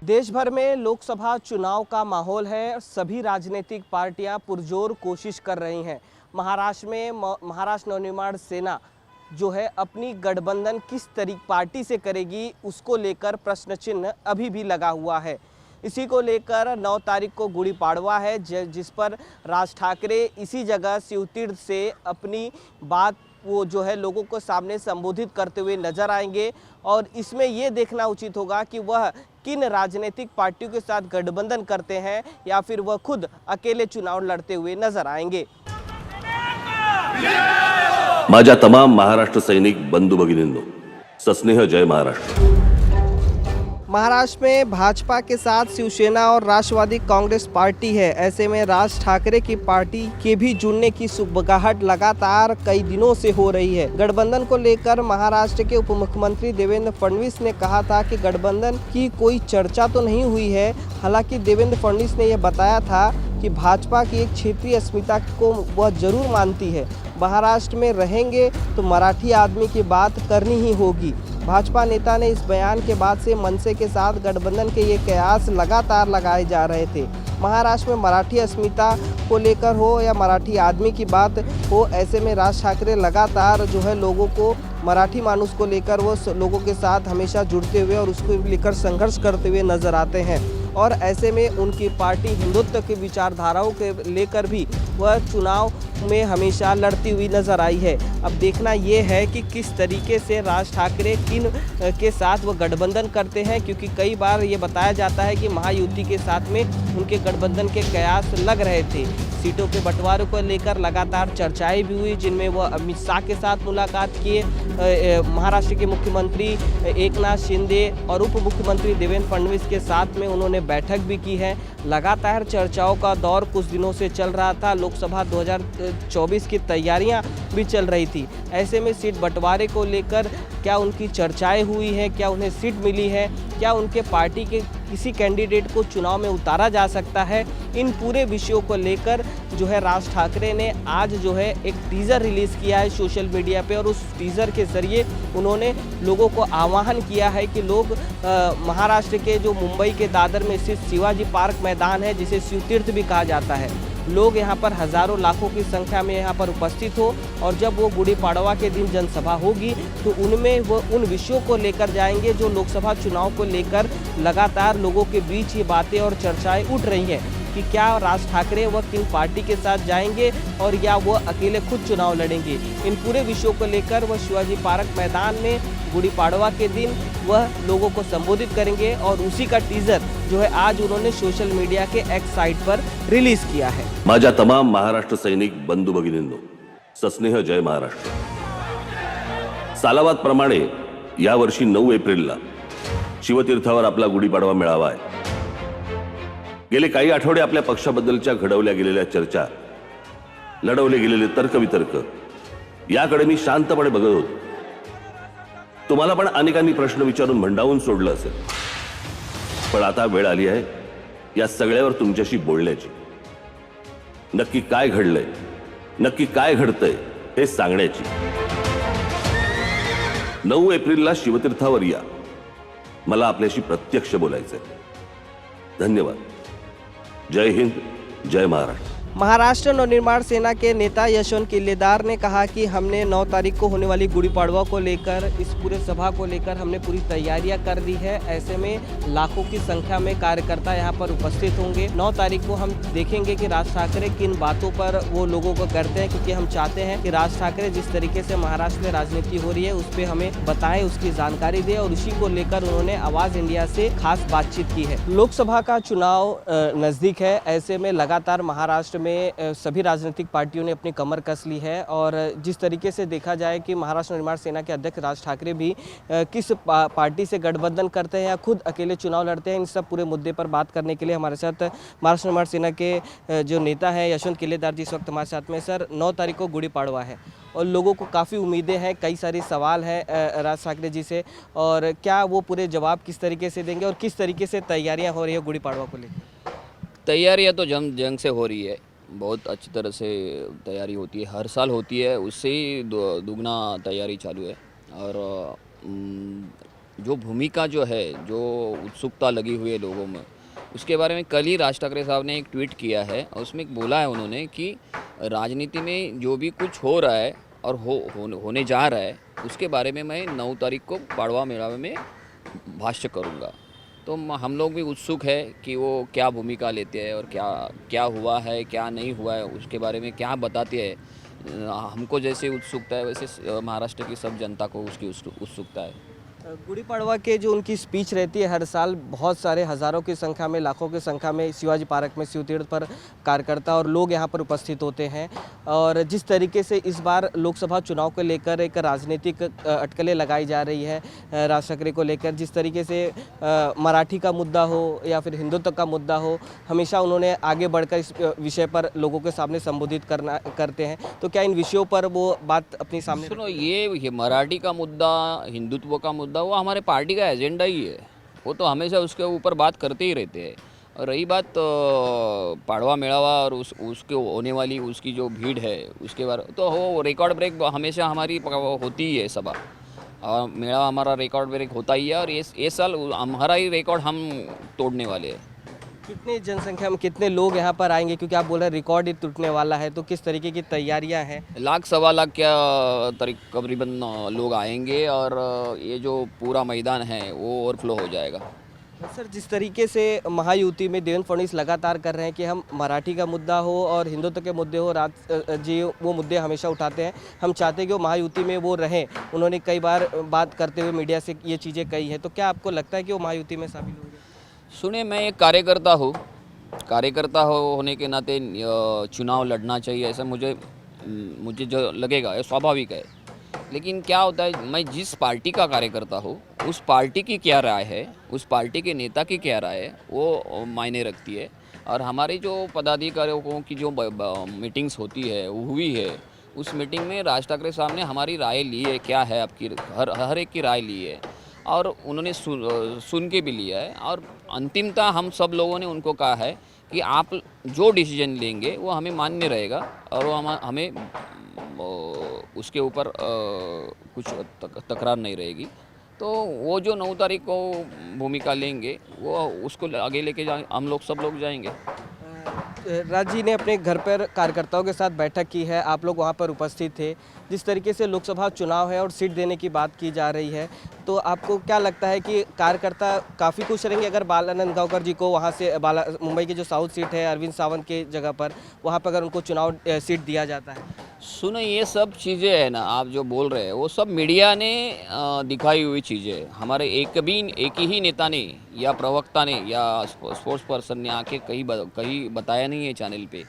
देश भर में लोकसभा चुनाव का माहौल है। सभी राजनीतिक पार्टियां पुरजोर कोशिश कर रही हैं। महाराष्ट्र में महाराष्ट्र नवनिर्माण सेना जो है अपनी गठबंधन किस पार्टी से करेगी, उसको लेकर प्रश्न चिन्ह अभी भी लगा हुआ है। इसी को लेकर 9 तारीख को गुड़ी पाड़वा है, जिस पर राज ठाकरे इसी जगह शिवतीर्थ से अपनी बात वो जो है लोगों को सामने संबोधित करते हुए नजर आएंगे। और इसमें ये देखना उचित होगा कि वह किन राजनीतिक पार्टियों के साथ गठबंधन करते हैं या फिर वह खुद अकेले चुनाव लड़ते हुए नजर आएंगे। माझ्या तमाम महाराष्ट्र सैनिक बंधू भगिनींनो, सस्नेह जय महाराष्ट्र। महाराष्ट्र में भाजपा के साथ शिवसेना और राष्ट्रवादी कांग्रेस पार्टी है। ऐसे में राज ठाकरे की पार्टी के भी जुड़ने की सुगबुगाहट लगातार कई दिनों से हो रही है। गठबंधन को लेकर महाराष्ट्र के उप मुख्यमंत्री देवेंद्र फडणवीस ने कहा था कि गठबंधन की कोई चर्चा तो नहीं हुई है। हालांकि देवेंद्र फडणवीस ने यह बताया था कि भाजपा की एक क्षेत्रीय अस्मिता को वह जरूर मानती है। महाराष्ट्र में रहेंगे तो मराठी आदमी की बात करनी ही होगी। भाजपा नेता ने इस बयान के बाद से मनसे के साथ गठबंधन के ये कयास लगातार लगाए जा रहे थे। महाराष्ट्र में मराठी अस्मिता को लेकर हो या मराठी आदमी की बात हो, ऐसे में राज ठाकरे लगातार जो है लोगों को मराठी मानुस को लेकर वो लोगों के साथ हमेशा जुड़ते हुए और उसको लेकर संघर्ष करते हुए नजर आते हैं। और ऐसे में उनकी पार्टी हिंदुत्व की विचारधाराओं के लेकर भी वह चुनाव में हमेशा लड़ती हुई नजर आई है। अब देखना ये है कि किस तरीके से राज ठाकरे किन के साथ वह गठबंधन करते हैं, क्योंकि कई बार ये बताया जाता है कि महायुति के साथ में उनके गठबंधन के कयास लग रहे थे। सीटों के बंटवारे को लेकर लगातार चर्चाएं भी हुई, जिनमें वह अमित शाह के साथ मुलाकात किए, महाराष्ट्र के मुख्यमंत्री एकनाथ शिंदे और उप मुख्यमंत्री देवेंद्र फडणवीस के साथ में उन्होंने बैठक भी की है। लगातार चर्चाओं का दौर कुछ दिनों से चल रहा था। लोकसभा 2024 की तैयारियां भी चल रही थी। ऐसे में सीट बंटवारे को लेकर क्या उनकी चर्चाएं हुई हैं, क्या उन्हें सीट मिली है, क्या उनके पार्टी के किसी कैंडिडेट को चुनाव में उतारा जा सकता है, इन पूरे विषयों को लेकर जो है राज ठाकरे ने आज जो है एक टीज़र रिलीज़ किया है सोशल मीडिया पे। और उस टीज़र के ज़रिए उन्होंने लोगों को आह्वान किया है कि लोग महाराष्ट्र के जो मुंबई के दादर में स्थित शिवाजी पार्क मैदान है, जिसे शिवतीर्थ भी कहा जाता है, लोग यहाँ पर हज़ारों लाखों की संख्या में यहाँ पर उपस्थित हो। और जब वो गुड़ी पाड़वा के दिन जनसभा होगी तो उनमें वो उन विषयों को लेकर जाएंगे जो लोकसभा चुनाव को लेकर लगातार लोगों के बीच ये बातें और चर्चाएं उठ रही हैं कि क्या राज ठाकरे वह किन पार्टी के साथ जाएंगे और या वो अकेले खुद चुनाव लड़ेंगे। इन पूरे विषयों को लेकर वह शिवाजी पार्क मैदान में गुड़ी पाड़वा के दिन वह लोगों को संबोधित करेंगे। और उसी का टीजर जो है आज उन्होंने सोशल मीडिया के एक्स साइट पर रिलीज किया है। माझ्या तमाम महाराष्ट्र सैनिक बंधू भगिनींनो, सस्नेह जय महाराष्ट्र। सालावाद प्रमाणे यावर्षी 9 एप्रिलला शिवतीर्थावर आपला गुढीपाडवा मेळावा आहे। गेले काही आठवडे आपल्या पक्षाबद्दलच्या घडवल्या गेलेल्या चर्चा, लढवले गेलेले तर्कवितर्क याकडे मी शांतपणे बघत होतो। तुम्हाला पण अनेकांनी प्रश्न विचारून भंडावून सोडलं असेल, पण आता वेळ आली आहे या सगळ्यावर तुमच्याशी बोलण्याची। नक्की काय घडलंय, नक्की काय घडतंय हे सांगण्याची। 9 एप्रिलला शिवतीर्थावर या, मला आपल्याशी प्रत्यक्ष बोलायचंय। धन्यवाद। जय हिंद, जय महाराष्ट्र। महाराष्ट्र नवनिर्माण सेना के नेता यशवंत किल्लेदार ने कहा कि हमने 9 तारीख को होने वाली गुड़ी पाड़वा को लेकर, इस पूरे सभा को लेकर हमने पूरी तैयारियां कर दी है। ऐसे में लाखों की संख्या में कार्यकर्ता यहां पर उपस्थित होंगे। 9 तारीख को हम देखेंगे कि राज ठाकरे किन बातों पर वो लोगों को करते हैं, क्योंकि हम चाहते हैं कि राज ठाकरे जिस तरीके से महाराष्ट्र में राजनीति हो रही है उस पर हमें बताएं, उसकी जानकारी दें। और उसी को लेकर उन्होंने आवाज़ इंडिया से खास बातचीत की है। लोकसभा का चुनाव नज़दीक है। ऐसे में लगातार महाराष्ट्र में सभी राजनीतिक पार्टियों ने अपनी कमर कस ली है। और जिस तरीके से देखा जाए कि महाराष्ट्र निर्माण सेना के अध्यक्ष राज ठाकरे भी किस पार्टी से गठबंधन करते हैं या खुद अकेले चुनाव लड़ते हैं, इन सब पूरे मुद्दे पर बात करने के लिए हमारे साथ महाराष्ट्र निर्माण सेना के जो नेता हैं यशवंत किल्लेदार जी इस वक्त हमारे साथ में। सर, 9 तारीख को गुड़ी पाड़वा है और लोगों को काफ़ी उम्मीदें हैं, कई सारे सवाल हैं राज ठाकरे जी से, और क्या वो पूरे जवाब किस तरीके से देंगे और किस तरीके से तैयारियाँ हो रही है गुड़ी पाड़वा को लेकर? तैयारियाँ तो जंग से हो रही है, बहुत अच्छी तरह से तैयारी होती है, हर साल होती है, उससे ही दुगना तैयारी चालू है। और जो भूमिका जो है, जो उत्सुकता लगी हुई है लोगों में, उसके बारे में कल ही राज ठाकरे साहब ने एक ट्वीट किया है और उसमें बोला है उन्होंने कि राजनीति में जो भी कुछ हो रहा है और होने जा रहा है, उसके बारे में मैं 9 तारीख को पाड़वा मेळावे में भाष्य करूँगा। तो हम लोग भी उत्सुक है कि वो क्या भूमिका लेते हैं और क्या क्या हुआ है, क्या नहीं हुआ है, उसके बारे में क्या बताते हैं। हमको जैसे उत्सुकता है वैसे महाराष्ट्र की सब जनता को उसकी उत्सुकता है। गुड़ी पड़वा के जो उनकी स्पीच रहती है हर साल, बहुत सारे हज़ारों की संख्या में, लाखों की संख्या में शिवाजी पार्क में शिवतीर्थ पर कार्यकर्ता और लोग यहाँ पर उपस्थित होते हैं। और जिस तरीके से इस बार लोकसभा चुनाव को लेकर एक राजनीतिक अटकलें लगाई जा रही है राज ठाकरे को लेकर, जिस तरीके से मराठी का मुद्दा हो या फिर हिंदुत्व का मुद्दा हो, हमेशा उन्होंने आगे बढ़कर इस विषय पर लोगों के सामने संबोधित करते हैं। तो क्या इन विषयों पर वो बात अपनी सामने सुनो, ये मराठी का मुद्दा, हिंदुत्व का मुद्दा, वो हमारे पार्टी का एजेंडा ही है। वो तो हमेशा उसके ऊपर बात करते ही रहते हैं। और रही बात पाड़वा मेळावा और उसके होने वाली उसकी जो भीड़ है उसके बारे, तो हो रिकॉर्ड ब्रेक हमेशा हमारी होती ही है सभा, और मेळावा हमारा रिकॉर्ड ब्रेक होता ही है। और ये साल हमारा ही रिकॉर्ड हम तोड़ने वाले हैं। कितनी जनसंख्या में कितने लोग यहाँ पर आएंगे, क्योंकि आप बोल रहे हैं रिकॉर्ड ही टूटने वाला है, तो किस तरीके की तैयारियाँ हैं? 1 सवा लाख क्या करीबन लोग आएंगे और ये जो पूरा मैदान है वो ओवरफ्लो हो जाएगा। सर, जिस तरीके से महायुति में देवेंद्र फडणवीस लगातार कर रहे हैं कि हम मराठी का मुद्दा हो और हिंदुत्व के मुद्दे हो, राज जी वो मुद्दे हमेशा उठाते हैं, हम चाहते हैं कि वो महायुति में वो रहें। उन्होंने कई बार बात करते हुए मीडिया से ये चीज़ें कही है, तो क्या आपको लगता है कि वो महायुति में शामिल होंगे? सुने, मैं एक कार्यकर्ता हूँ, कार्यकर्ता होने के नाते चुनाव लड़ना चाहिए, ऐसा मुझे जो लगेगा ये स्वाभाविक है। लेकिन क्या होता है, मैं जिस पार्टी का कार्यकर्ता हूँ उस पार्टी की क्या राय है, उस पार्टी के नेता की क्या राय है, वो मायने रखती है। और हमारे जो पदाधिकारियों की जो मीटिंग्स होती है हुई है, उस मीटिंग में राज ठाकरे साहब ने हमारी राय ली है, क्या है आपकी, हर एक की राय ली है और उन्होंने सुन के भी लिया है। और अंतिमतः हम सब लोगों ने उनको कहा है कि आप जो डिसीजन लेंगे वो हमें मान्य रहेगा और वो हमें उसके ऊपर कुछ तकरार नहीं रहेगी। तो वो जो 9 तारीख को भूमिका लेंगे वो उसको आगे लेके हम लोग सब लोग जाएंगे। राज जी ने अपने घर पर कार्यकर्ताओं के साथ बैठक की है, आप लोग वहां पर उपस्थित थे। जिस तरीके से लोकसभा चुनाव है और सीट देने की बात की जा रही है, तो आपको क्या लगता है कि कार्यकर्ता काफ़ी खुश रहेंगे अगर बालानंद गांवकर जी को वहां से मुंबई की जो साउथ सीट है अरविंद सावंत के जगह पर, वहां पर अगर उनको चुनाव सीट दिया जाता है? सुनो, ये सब चीज़ें है ना आप जो बोल रहे हैं, वो सब मीडिया ने दिखाई हुई चीज़ें। हमारे एक ही नेता ने या प्रवक्ता ने या स्पोर्ट्स पर्सन ने आके कहीं बताया नहीं है चैनल पे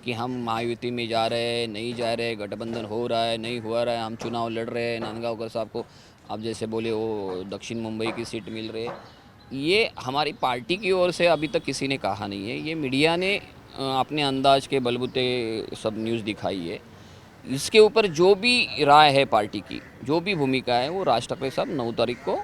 कि हम महायुति में जा रहे हैं, नहीं जा रहे, गठबंधन हो रहा है, नहीं हुआ रहा है, हम चुनाव लड़ रहे हैं, नांदगांवकर साहब को आप जैसे बोले वो दक्षिण मुंबई की सीट मिल रही है। ये हमारी पार्टी की ओर से अभी तक किसी ने कहा नहीं है। ये मीडिया ने अपने अंदाज के बलबूते सब न्यूज़ दिखाई है। इसके ऊपर जो भी राय है पार्टी की, जो भी भूमिका है, वो राज ठाकरे साहब 9 तारीख को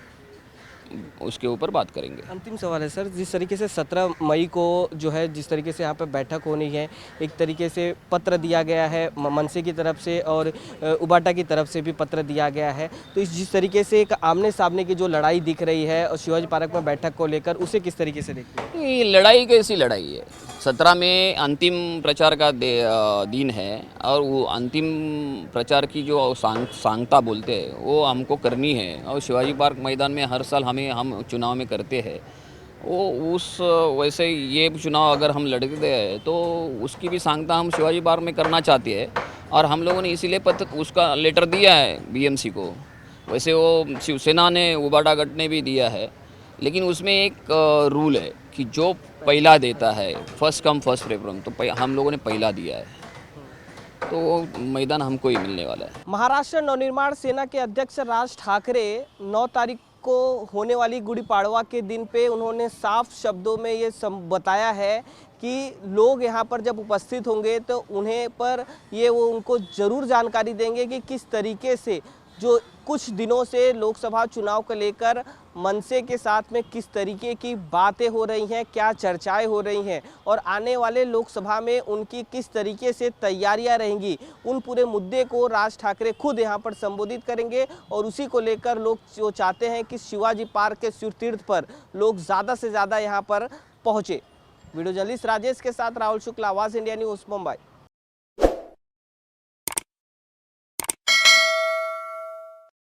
उसके ऊपर बात करेंगे। अंतिम सवाल है सर, जिस तरीके से 17 मई को जो है, जिस तरीके से यहाँ पर बैठक होनी है, एक तरीके से पत्र दिया गया है मनसे की तरफ से और उबाटा की तरफ से भी पत्र दिया गया है, तो इस जिस तरीके से एक आमने सामने की जो लड़ाई दिख रही है और शिवाजी पार्क में बैठक को लेकर, उसे किस तरीके से देखते हैं? ये लड़ाई कैसी लड़ाई है? 17 में अंतिम प्रचार का दिन है और वो अंतिम प्रचार की जो सांगता बोलते हैं वो हमको करनी है। और शिवाजी पार्क मैदान में हर साल हम चुनाव में करते हैं, वो उस वैसे ये चुनाव अगर हम लड़ते हैं तो उसकी भी सांगता हम शिवाजी पार्क में करना चाहते हैं। और हम लोगों ने इसीलिए पत्र उसका लेटर दिया है बीएमसी को। वैसे वो शिवसेना ने, उबाटा गठ ने भी दिया है, लेकिन उसमें एक रूल है कि जो पहला देता है, फर्स्ट कम फर्स्ट प्रेफरेंस, तो हम लोगों ने पहला दिया है, तो वो मैदान हमको ही मिलने वाला है। महाराष्ट्र नवनिर्माण सेना के अध्यक्ष राज ठाकरे 9 तारीख को होने वाली गुड़ी पाड़वा के दिन पे उन्होंने साफ शब्दों में ये बताया है कि लोग यहाँ पर जब उपस्थित होंगे तो उन्हें पर ये वो उनको ज़रूर जानकारी देंगे कि किस तरीके से जो कुछ दिनों से लोकसभा चुनाव को लेकर मनसे के साथ में किस तरीके की बातें हो रही हैं, क्या चर्चाएं हो रही हैं और आने वाले लोकसभा में उनकी किस तरीके से तैयारियां रहेंगी, उन पूरे मुद्दे को राज ठाकरे खुद यहां पर संबोधित करेंगे। और उसी को लेकर लोग जो चाहते हैं कि शिवाजी पार्क के शिवतीर्थ पर लोग ज़्यादा से ज़्यादा यहां पर पहुंचे। वीडियो जर्नलिस्ट राजेश के साथ राहुल शुक्ला, आवाज़ इंडिया न्यूज़, मुंबई।